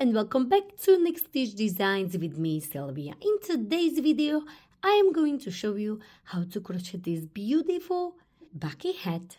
and welcome back to Next Stitch Designs with me, Sylvia. In today's video, I am going to show you how to crochet this beautiful bucket hat.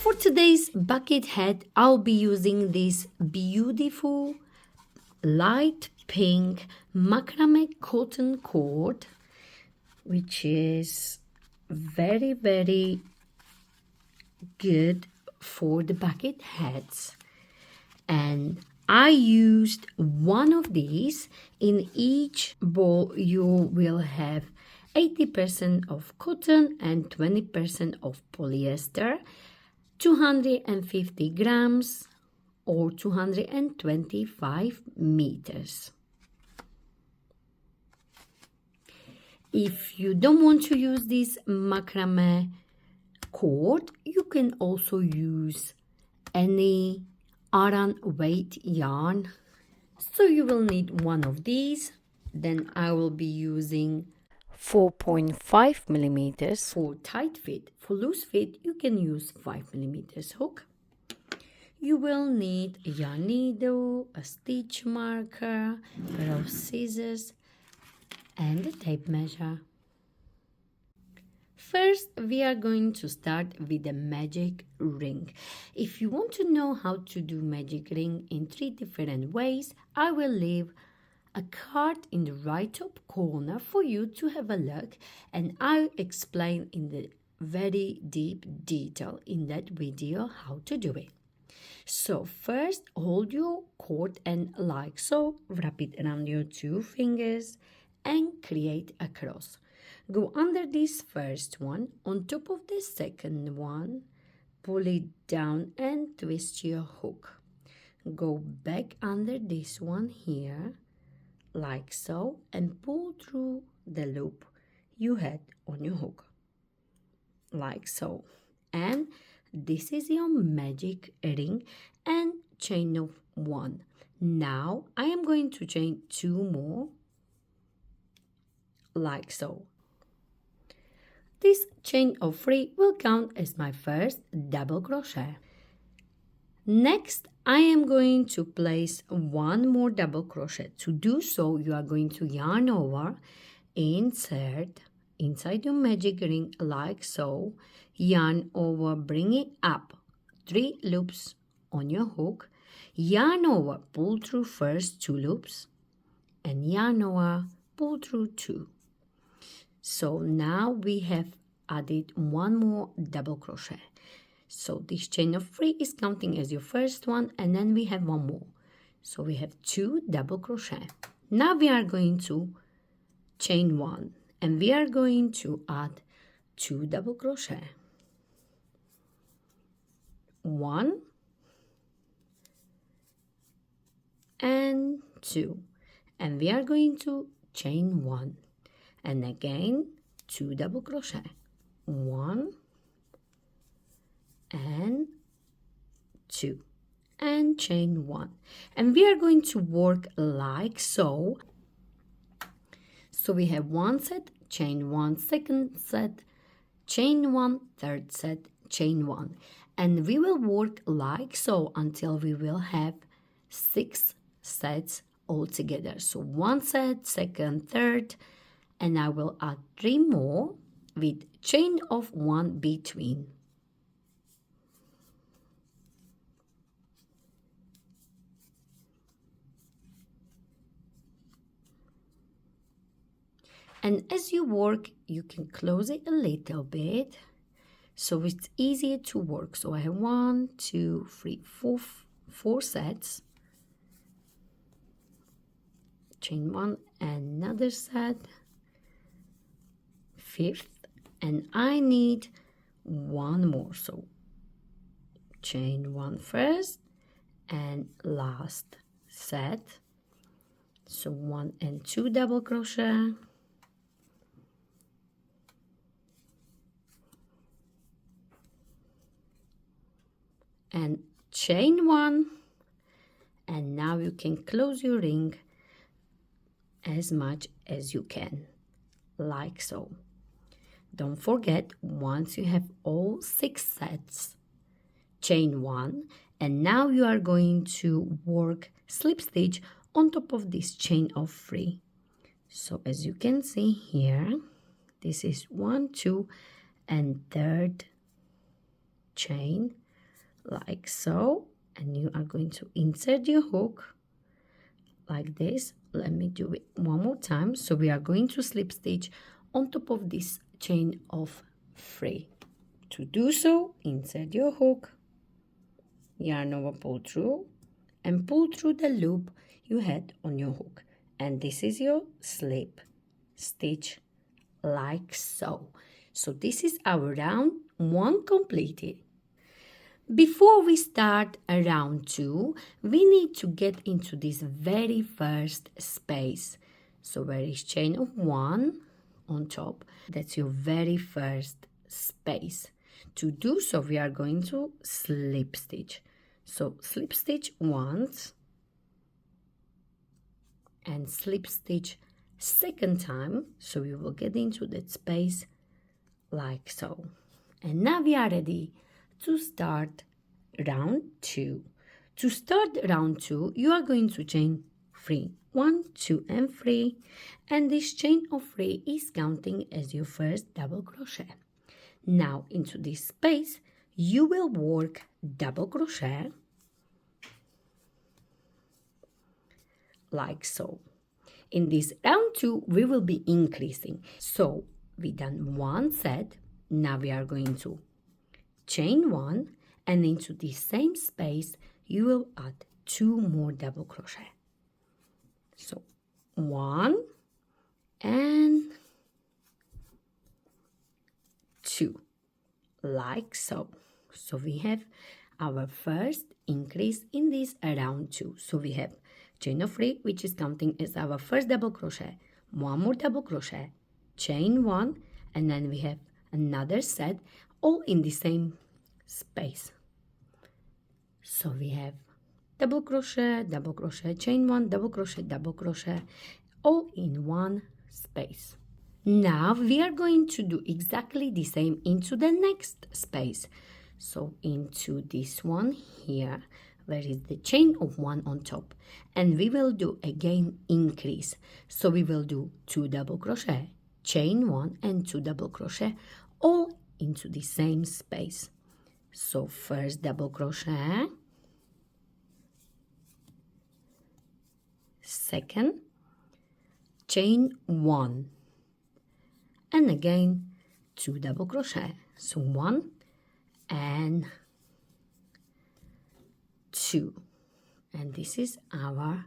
For today's bucket hat, I'll be using this beautiful light pink macrame cotton cord, which is very good for the bucket hats. And I used one of these. In each ball you will have 80% of cotton and 20% of polyester, 250 grams or 225 meters. If you don't want to use this macrame cord, you can also use any Aran weight yarn. So you will need one of these. Then I will be using 4.5 millimeters for tight fit. For loose fit, you can use 5 millimeters hook. You will need a yarn needle, a stitch marker, a pair of scissors, and a tape measure. First, we are going to start with the magic ring. If you want to know how to do magic ring in 3 different ways, I will leave a card in the right top corner for you to have a look, and I'll explain in the very deep detail in that video how to do it. So first, hold your cord and like so, wrap it around your 2 fingers and create a cross. Go under this first one, on top of the second one, pull it down and twist your hook. Go back under this one here, like so, and pull through the loop you had on your hook, like so. And this is your magic ring and chain of 1. Now I am going to chain 2 more, like so. This chain of 3 will count as my first double crochet. Next, I am going to place 1 more double crochet. To do so, you are going to yarn over, insert inside your magic ring like so, yarn over, bring it up 3 loops on your hook, yarn over, pull through first 2 loops, and yarn over, pull through 2. So now we have added 1 more double crochet. So this chain of 3 is counting as your first one, and then we have 1 more. So we have 2 double crochet. Now we are going to chain 1, and we are going to add 2 double crochet. 1 and 2, and we are going to chain 1, and again 2 double crochet. 1 and 2, and chain 1, and we are going to work like so. So we have 1 set, chain 1, second set, chain 1, third set, chain 1, and we will work like so until we will have 6 sets altogether. So 1 set, second, third, and I will add 3 more with chain of 1 between. And as you work, you can close it a little bit so it's easier to work. So I have 1, 2, 3, 4 sets. Chain 1, another set, 5th, and I need 1 more. So chain 1 first and last set. So 1 and 2 double crochet. And chain 1, and now you can close your ring as much as you can, like so. Don't forget, once you have all 6 sets, chain 1, and now you are going to work slip stitch on top of this chain of 3. So as you can see here, this is 1, 2, and 3rd chain, like so, and you are going to insert your hook like this. Let me do it one more time. So we are going to slip stitch on top of this chain of 3. To do so, insert your hook, yarn over, pull through, and pull through the loop you had on your hook, and this is your slip stitch, like so. So this is our round 1 completed. Before we start round 2, we need to get into this very first space. So where is chain of 1 on top? That's your very first space. To do so, we are going to slip stitch. So slip stitch once and slip stitch second time. So we will get into that space like so. And now we are ready to start round 2. To start round 2, you are going to chain 3. 1, 2, and 3. And this chain of 3 is counting as your first double crochet. Now into this space, you will work double crochet like so. In this round 2, we will be increasing. So we done 1 set. Now we are going to chain 1, and into the same space you will add 2 more double crochet. So 1 and 2, like so. So we have our first increase in this round 2. So we have chain of 3, which is counting as our first double crochet, 1 more double crochet, chain 1, and then we have another set, all in the same space. So we have double crochet, chain 1, double crochet, all in one space. Now we are going to do exactly the same into the next space. So into this one here, where is the chain of 1 on top, and we will do again increase. So we will do 2 double crochet, chain 1, and 2 double crochet, all into the same space. So first double crochet, second, chain 1, and again 2 double crochet. So 1 and 2, and this is our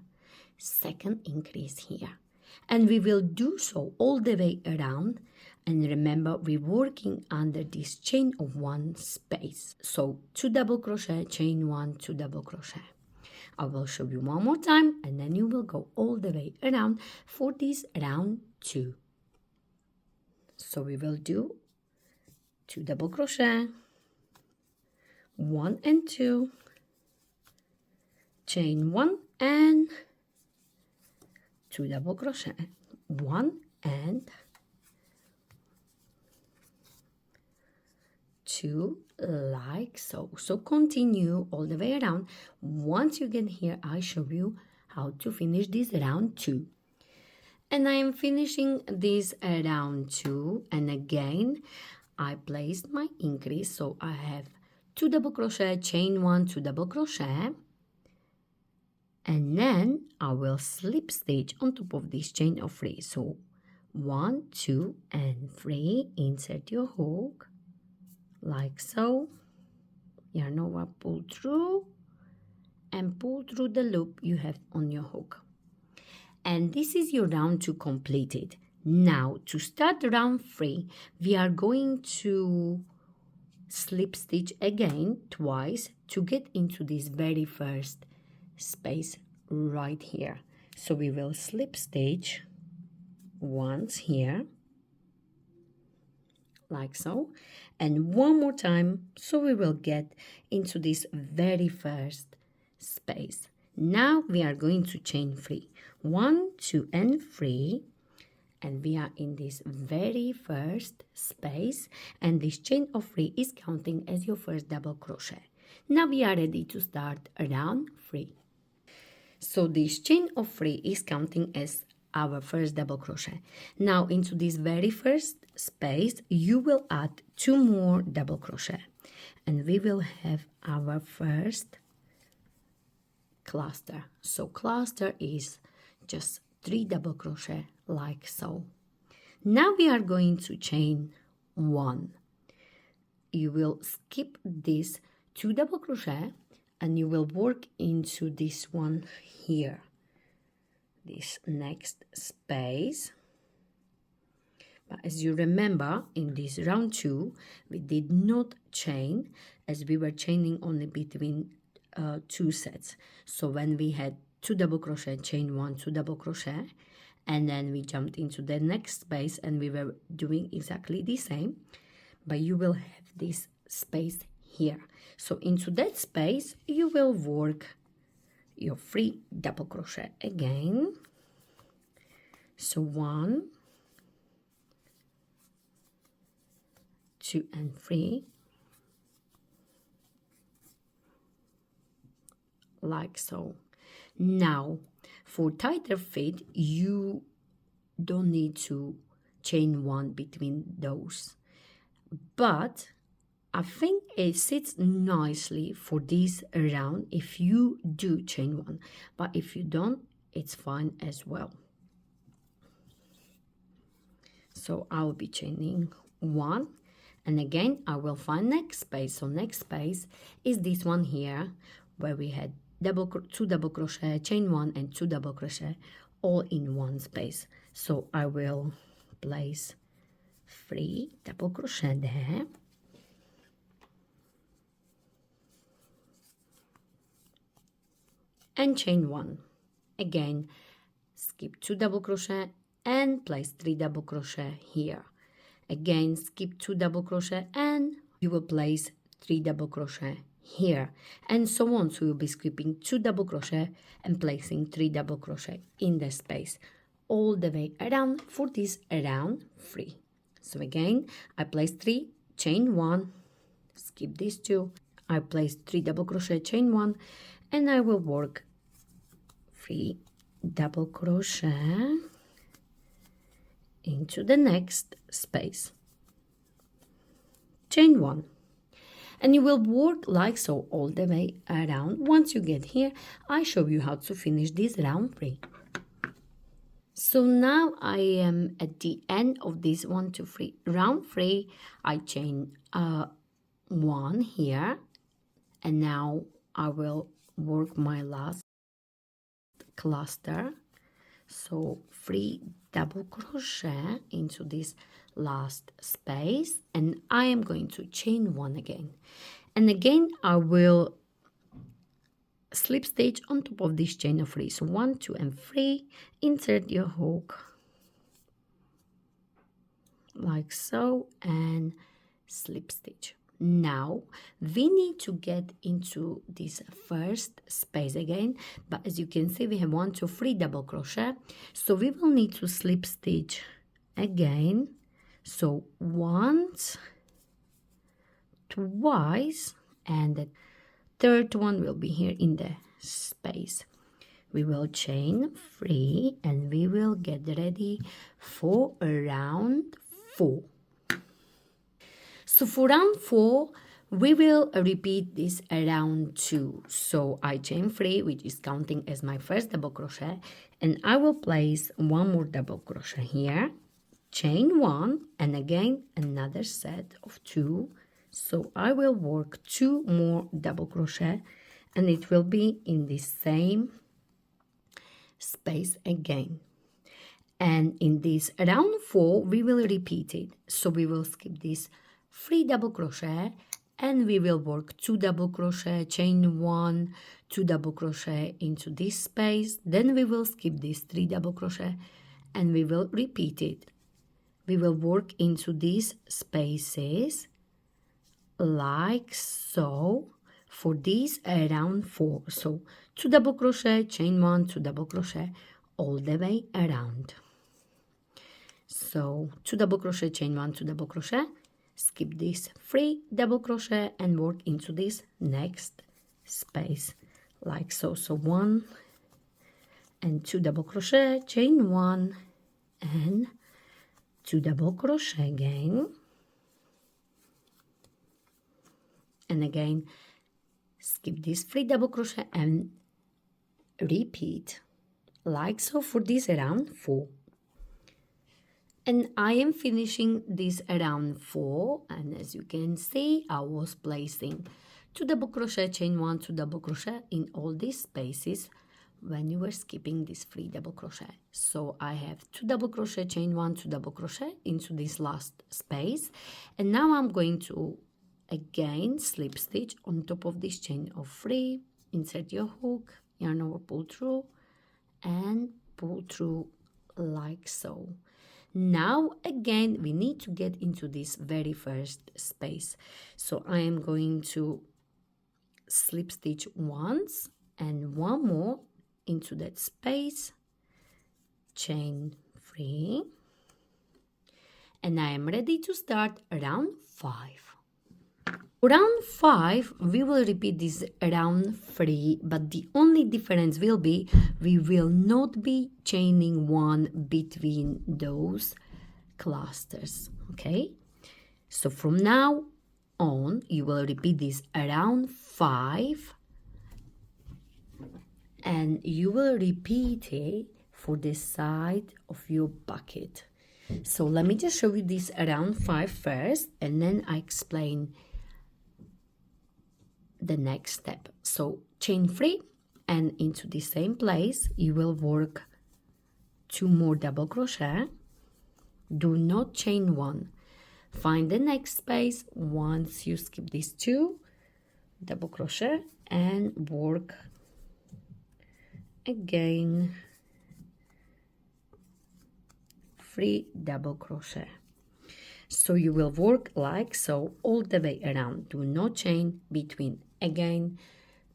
second increase here, and we will do so all the way around. And remember, we're working under this chain of 1 space. So 2 double crochet, chain 1, 2 double crochet. I will show you one more time, and then you will go all the way around for this round 2. So we will do 2 double crochet, 1 and 2, chain 1 and 2 double crochet, 1 and 2, like so. So continue all the way around. Once you get here, I show you how to finish this round 2. And I am finishing this round 2, and again I placed my increase. So I have 2 double crochet, chain 1, 2 double crochet, and then I will slip stitch on top of this chain of 3. So 1, 2 and 3. Insert your hook like so. Yarn over, pull through and pull through the loop you have on your hook. And this is your round 2 completed. Now to start round 3, we are going to slip stitch again twice to get into this very first space right here. So we will slip stitch once here like so, and one more time, so we will get into this very first space. Now we are going to chain 3, 1, 2 and 3, and we are in this very first space, and this chain of 3 is counting as your first double crochet. Now we are ready to start round 3. So this chain of 3 is counting as our first double crochet. Now into this very first space you will add 2 more double crochet, and we will have our first cluster. So cluster is just 3 double crochet like so. Now we are going to chain 1. You will skip this 2 double crochet and you will work into this one here, this next space. But as you remember, in this round 2 we did not chain, as we were chaining only between 2 sets. So when we had 2 double crochet, chain 1, 2 double crochet, and then we jumped into the next space and we were doing exactly the same, but you will have this space here. So into that space you will work your 3 double crochet again. So 1, 2 and 3 like so. Now for tighter fit you don't need to chain 1 between those, but I think it sits nicely for this round if you do chain 1, but if you don't, it's fine as well. So I will be chaining 1, and again I will find next space. So next space is this one here where we had 2 double crochet, chain 1 and 2 double crochet all in one space. So I will place 3 double crochet there, and chain 1. Again skip 2 double crochet and place 3 double crochet here. Again skip 2 double crochet and you will place 3 double crochet here, and so on. So you'll be skipping 2 double crochet and placing 3 double crochet in the space all the way around for this round 3. So again I place 3, chain 1, skip these 2, I place 3 double crochet, chain 1, and I will work 3 double crochet into the next space, chain 1, and you will work like so all the way around. Once you get here, I show you how to finish this round 3. So now I am at the end of this 1, 2, 3 round 3. I chain 1 here, and now I will work my last cluster. So 3 double crochet into this last space, and I am going to chain 1 again, and again I will slip stitch on top of this chain of 3. So 1, 2 and 3, insert your hook like so and slip stitch. Now we need to get into this first space again, but as you can see we have 1, 2, 3 double crochet, so we will need to slip stitch again. So once, twice, and the third one will be here in the space. We will chain 3 and we will get ready for round 4. So for round 4 we will repeat this round 2. So I chain 3, which is counting as my first double crochet, and I will place 1 more double crochet here, chain 1, and again another set of 2. So I will work 2 more double crochet, and it will be in the same space again. And in this round 4 we will repeat it. So we will skip this 3 double crochet, and we will work 2 double crochet, chain 1, 2 double crochet into this space. Then we will skip this 3 double crochet, and we will repeat it. We will work into these spaces like so for this round 4. So 2 double crochet, chain 1, 2 double crochet all the way around. So 2 double crochet, chain 1, 2 double crochet, skip this 3 double crochet and work into this next space like so. So 1 and 2 double crochet, chain 1 and 2 double crochet again, and again skip this 3 double crochet and repeat like so for this round 4. And I am finishing this round 4, and as you can see I was placing 2 double crochet, chain 1, 2 double crochet in all these spaces when you were skipping this 3 double crochet. So I have 2 double crochet, chain 1, 2 double crochet into this last space, and now I'm going to again slip stitch on top of this chain of 3, insert your hook, yarn over, pull through and pull through like so. Now again we need to get into this very first space, so I am going to slip stitch once and one more into that space, chain 3, and I am ready to start round 5. Round 5 we will repeat this round 3, but the only difference will be we will not be chaining 1 between those clusters. Okay, so from now on you will repeat this round 5, and you will repeat it for the side of your bucket. So let me just show you this round 5 first, and then I explain the next step. So chain 3, and into the same place you will work 2 more double crochet. Do not chain 1. Find the next space once you skip these 2 double crochet and work again 3 double crochet. So you will work like so all the way around. Do not chain between. Again,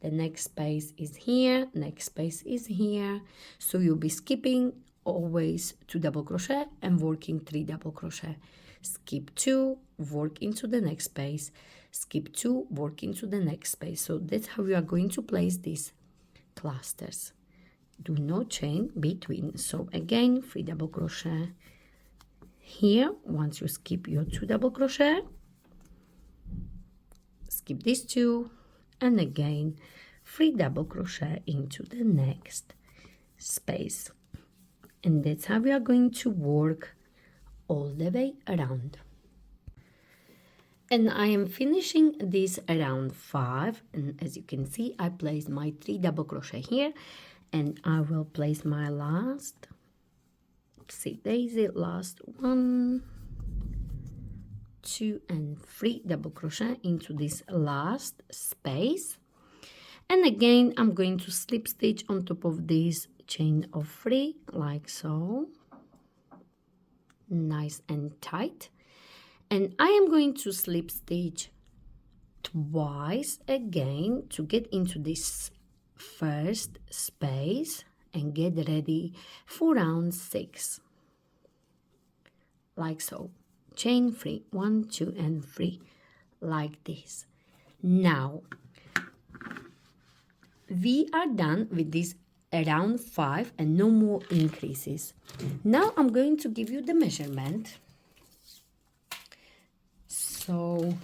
the next space is here, next space is here. So you'll be skipping always 2 double crochet and working 3 double crochet. Skip 2, work into the next space, skip 2, work into the next space. So that's how you are going to place these clusters. Do not chain between. So again 3 double crochet here. Once you skip your 2 double crochet, skip these 2, and again 3 double crochet into the next space, and that's how we are going to work all the way around. And I am finishing this round 5, and as you can see I placed my 3 double crochet here, and I will place my last, see daisy, last 1, 2 and 3 double crochet into this last space, and again I'm going to slip stitch on top of this chain of 3 like so, nice and tight, and I am going to slip stitch twice again to get into this first space and get ready for round 6 like so. Chain 3, 1, 2 and 3 like this. Now we are done with this round 5 and no more increases. Now I'm going to give you the measurement. So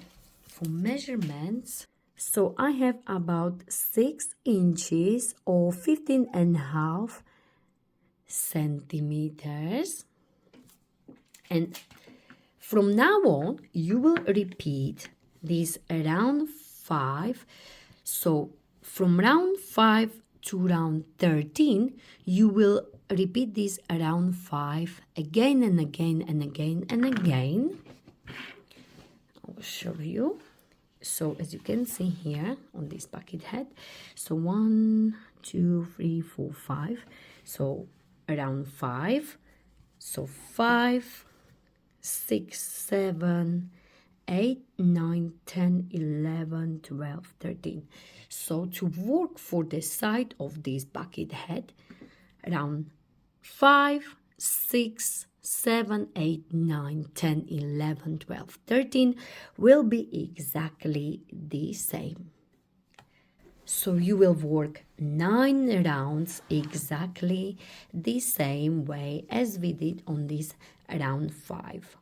for measurements, so I have about 6 inches or 15.5 centimeters. And from now on, you will repeat this round 5. So from round 5 to round 13, you will repeat this round 5 again and again and again and again. I'll show you. So as you can see here on this bucket head, so 1, 2, 3, 4, 5. So around 5. So 5, 6, 7, 8, 9, 10, 11, 12, 13. So to work for the side of this bucket head, around 5, 6, 7, 8, 9, 10, 11, 12, 13 will be exactly the same. So you will work 9 rounds exactly the same way as we did on this round 5.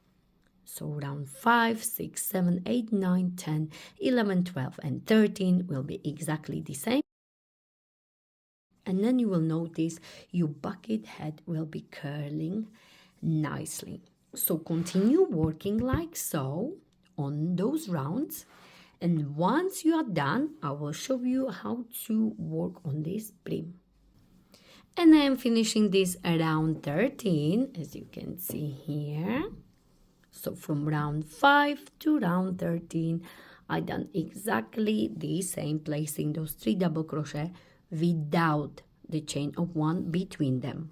So round 5, 6, 7, 8, 9, 10, 11, 12, and 13 will be exactly the same. And then you will notice your bucket head will be curling nicely. So continue working like so on those rounds. And once you are done, I will show you how to work on this brim. And I am finishing this around 13, as you can see here. So from round 5 to round 13, I done exactly the same, placing those 3 double crochet without the chain of 1 between them.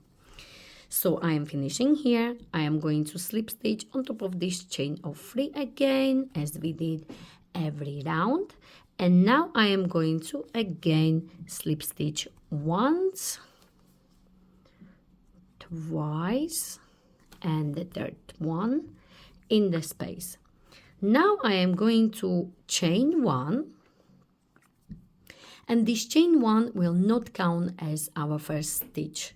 So I am finishing here. I am going to slip stitch on top of this chain of 3 again, as we did every round. And now I am going to again slip stitch once, twice, and the third one in the space. Now I am going to chain 1, and this chain 1 will not count as our first stitch.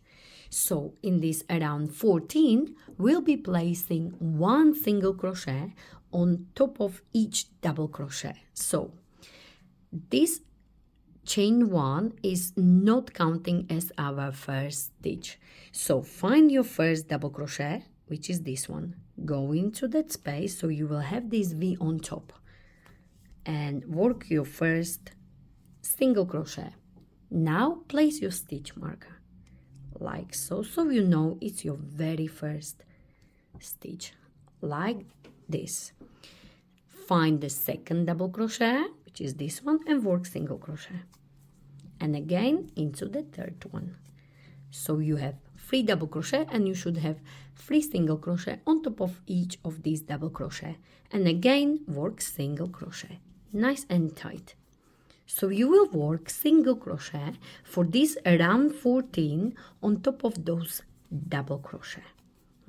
So in this around 14, we'll be placing 1 single crochet on top of each double crochet. So this chain 1 is not counting as our first stitch. So find your first double crochet, which is this one. Go into that space, so you will have this V on top, and work your first single crochet. Now place your stitch marker like so, so you know it's your very first stitch, like this. Find the second double crochet, which is this one, and work single crochet, and again into the third one. So you have 3 double crochet, and you should have 3 single crochet on top of each of these double crochet, and again work single crochet nice and tight. So you will work single crochet for this around 14 on top of those double crochet.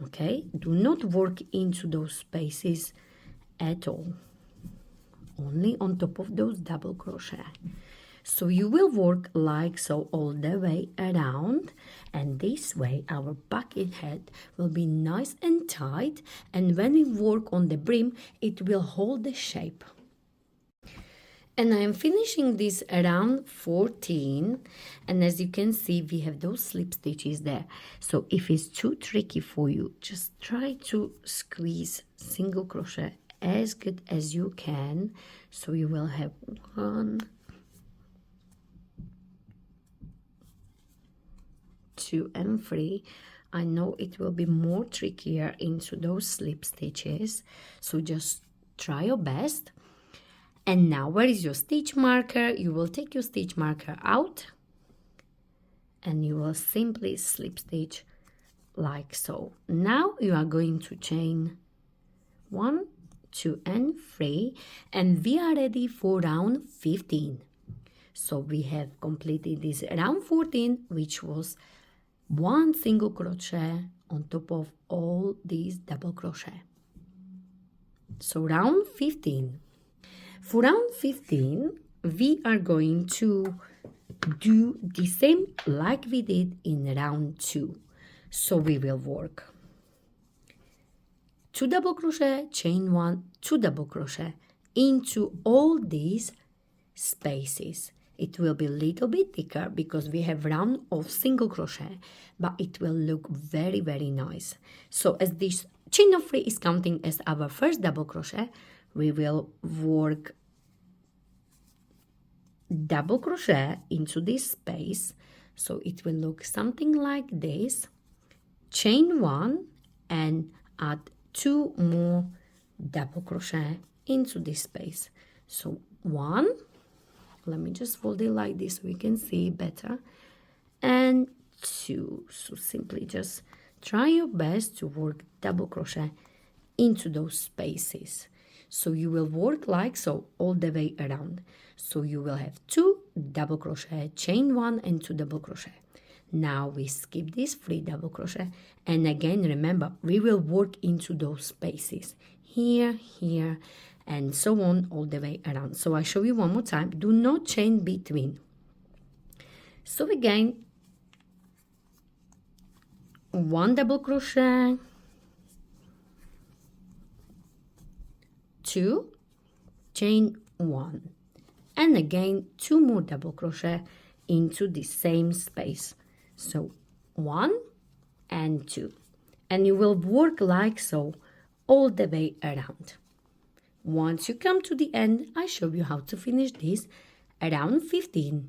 Okay, do not work into those spaces at all, only on top of those double crochet. So you will work like so all the way around, and this way our bucket head will be nice and tight, and when we work on the brim, it will hold the shape. And I am finishing this around 14, and as you can see, we have those slip stitches there. So if it's too tricky for you, just try to squeeze single crochet as good as you can. So you will have 1, 2, and 3. I know it will be more trickier into those slip stitches, so just try your best. And now, where is your stitch marker? You will take your stitch marker out, and you will simply slip stitch like so. Now you are going to chain 1, 2, and 3, and we are ready for round 15. So we have completed this round 14, which was 1 single crochet on top of all these double crochet. So round 15. For round 15, we are going to do the same like we did in round 2. So we will work 2 double crochet, chain 1, 2 double crochet into all these spaces. It will be a little bit thicker because we have round of single crochet, but it will look very, very nice. So as this chain of 3 is counting as our first double crochet, we will work double crochet into this space. So it will look something like this. Chain 1 and add 2 more double crochet into this space. So 1, let me just fold it like this so we can see better, and 2. So simply just try your best to work double crochet into those spaces. So you will work like so all the way around. So you will have 2 double crochet, chain 1 and 2 double crochet. Now we skip this 3 double crochet, and again remember we will work into those spaces here, here, and so on all the way around. So I show you one more time. Do not chain between. So again, 1 double crochet, 2, chain 1, and again 2 more double crochet into the same space. So 1 and 2, and you will work like so all the way around. Once you come to the end, I show you how to finish this around 15.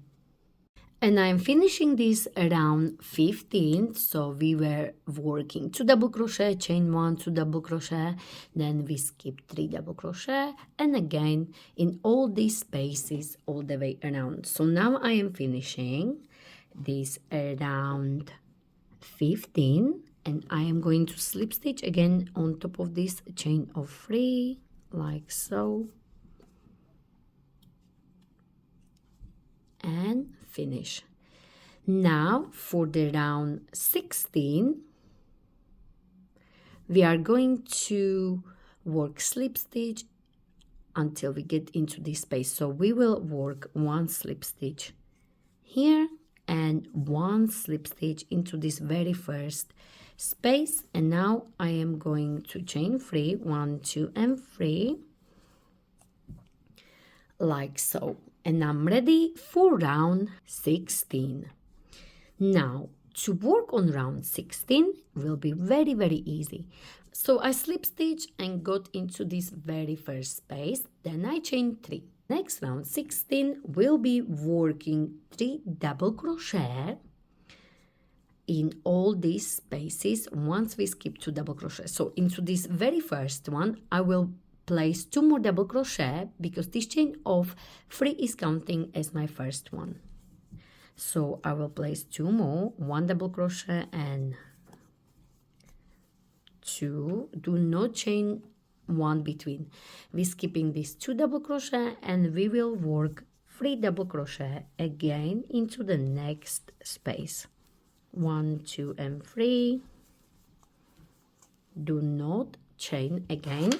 And I'm finishing this around 15. So we were working 2 double crochet, chain 1, 2 double crochet, then we skipped 3 double crochet, and again in all these spaces all the way around. So now I am finishing this around 15, and I am going to slip stitch again on top of this chain of 3 like so, and finish. Now for the round 16, we are going to work slip stitch until we get into this space. So we will work 1 slip stitch here and 1 slip stitch into this very first space, and now I am going to chain 3, 1, 2 and 3 like so, and I'm ready for round 16. Now to work on round 16 will be very, very easy. So I slip stitch and got into this very first space, then I chain 3. Next round 16 will be working 3 double crochet in all these spaces once we skip 2 double crochet. So into this very first one I will place 2 more double crochet because this chain of 3 is counting as my first one. So I will place 2 more, 1 double crochet and 2. Do not chain 1 between. We're skipping this 2 double crochet and we will work 3 double crochet again into the next space. 1, 2 and 3. Do not chain again.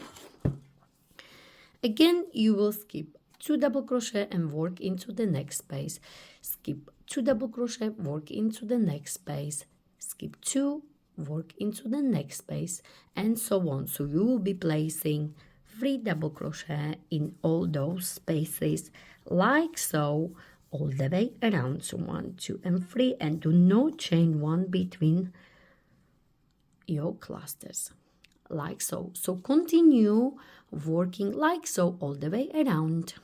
Again you will skip 2 double crochet and work into the next space. Skip 2 double crochet, work into the next space. Skip 2, work into the next space, and so on. So you will be placing 3 double crochet in all those spaces like so all the way around. So 1, 2 and 3, and do not chain 1 between your clusters like so. So continue working like so all the way around.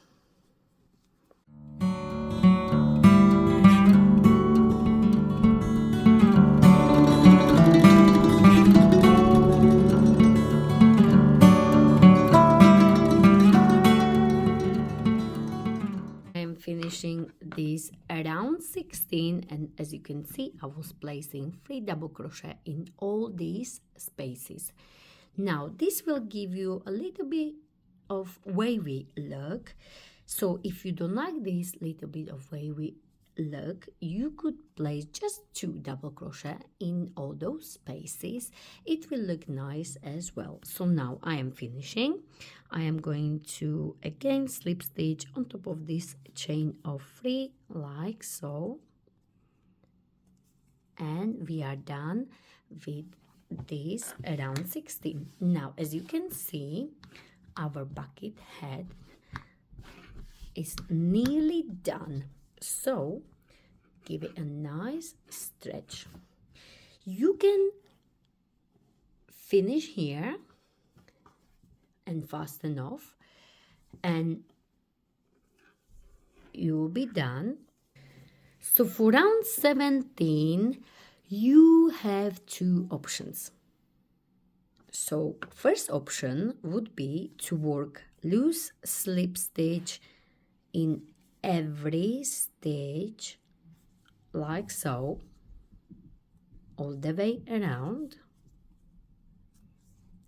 Finishing this around 16, and as you can see I was placing 3 double crochet in all these spaces. Now this will give you a little bit of wavy look, so if you don't like this little bit of wavy look, you could place just 2 double crochet in all those spaces. It will look nice as well. So now I am finishing. I am going to again slip stitch on top of this chain of 3 like so, and we are done with this around 16. Now as you can see, our bucket head is nearly done. So give it a nice stretch. You can finish here and fasten off, and you will be done. So for round 17, you have two options. So first option would be to work loose slip stitch in every stitch, like so, all the way around,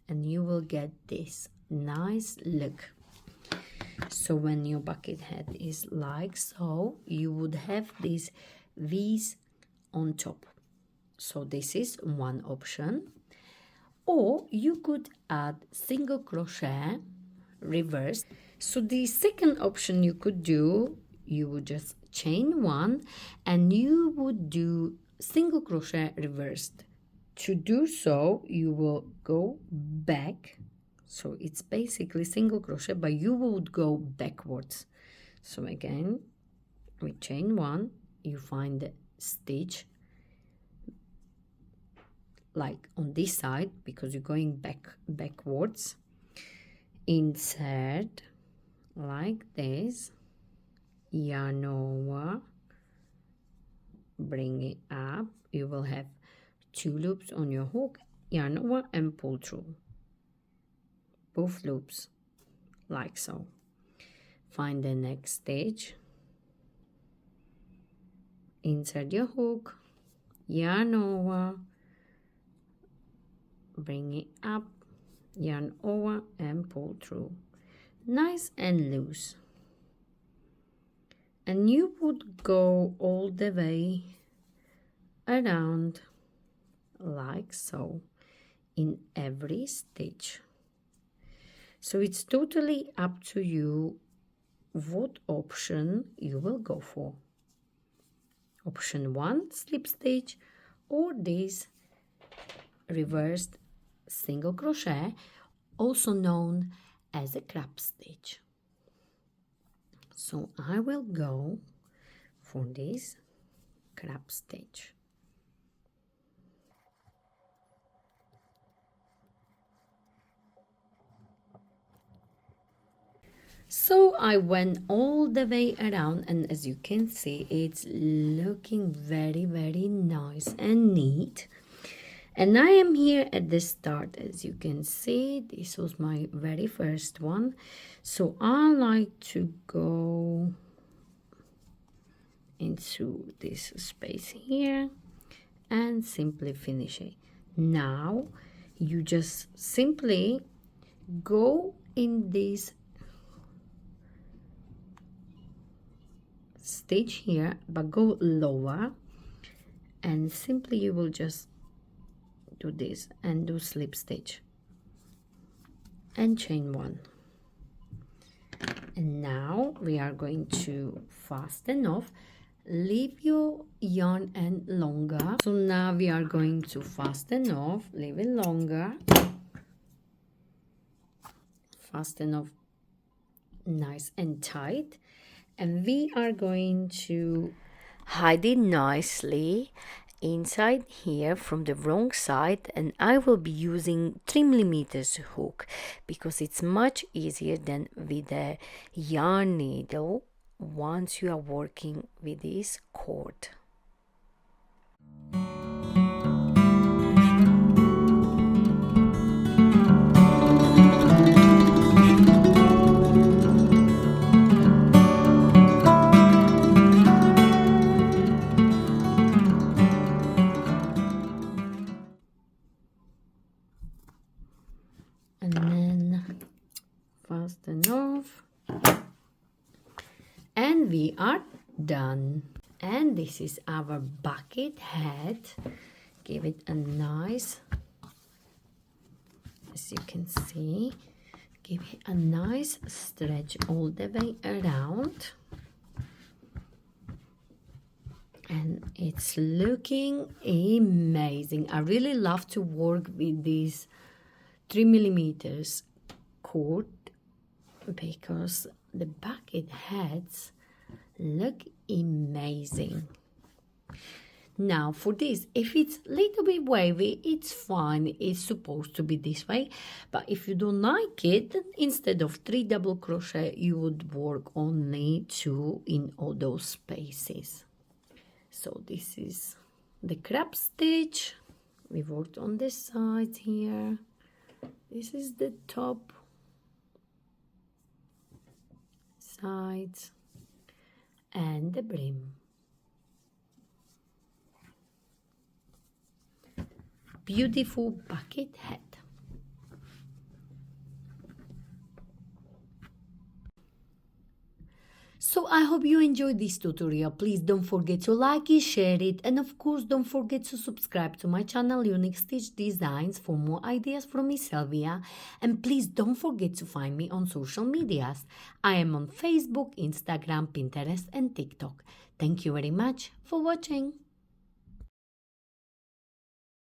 and you will get this nice look. So when your bucket hat is like so, you would have these V's on top. So this is one option. Or you could add single crochet reverse. So the second option you could do, you would just chain one and you would do single crochet reversed. To do so, you will go back. So it's basically single crochet, but you would go backwards. So again, we chain one, you find the stitch like on this side because you're going backwards. Insert like this, yarn over, bring it up. You will have 2 loops on your hook, yarn over and pull through both loops like so. Find the next stitch, insert your hook, yarn over, bring it up, yarn over and pull through, nice and loose. And you would go all the way around like so in every stitch. So it's totally up to you what option you will go for. Option 1, slip stitch, or this reversed single crochet, also known as a crab stitch. So I will go for this crab stitch. So I went all the way around, and as you can see, it's looking very, very nice and neat. And I am here at the start. As you can see, this was my very first one. So I like to go into this space here and simply finish it. Now you just simply go in this stitch here, but go lower, and simply you will just do this and do slip stitch and chain one. And now we are going to fasten off. Leave your yarn end longer. So now we are going to fasten off, leave it longer, fasten off nice and tight, and we are going to hide it nicely inside here from the wrong side. And I will be using 3mm hook because it's much easier than with a yarn needle once you are working with this cord. And then fasten off, and we are done. And this is our bucket hat. Give it a nice, as you can see, give it a nice stretch all the way around, and it's looking amazing. I really love to work with this 3mm cord because the bucket hats Look amazing. Now for this, if it's a little bit wavy, it's fine. It's supposed to be this way. But if you don't like it, instead of 3 double crochet, you would work only 2 in all those spaces. So this is the crab stitch. We worked on the sides here. This is the top sides and the brim. Beautiful bucket hat. So I hope you enjoyed this tutorial. Please don't forget to like it, share it, and of course don't forget to subscribe to my channel Unique Stitch Designs for more ideas from me, Sylvia. And please don't forget to find me on social medias. I am on Facebook, Instagram, Pinterest, and TikTok. Thank you very much for watching.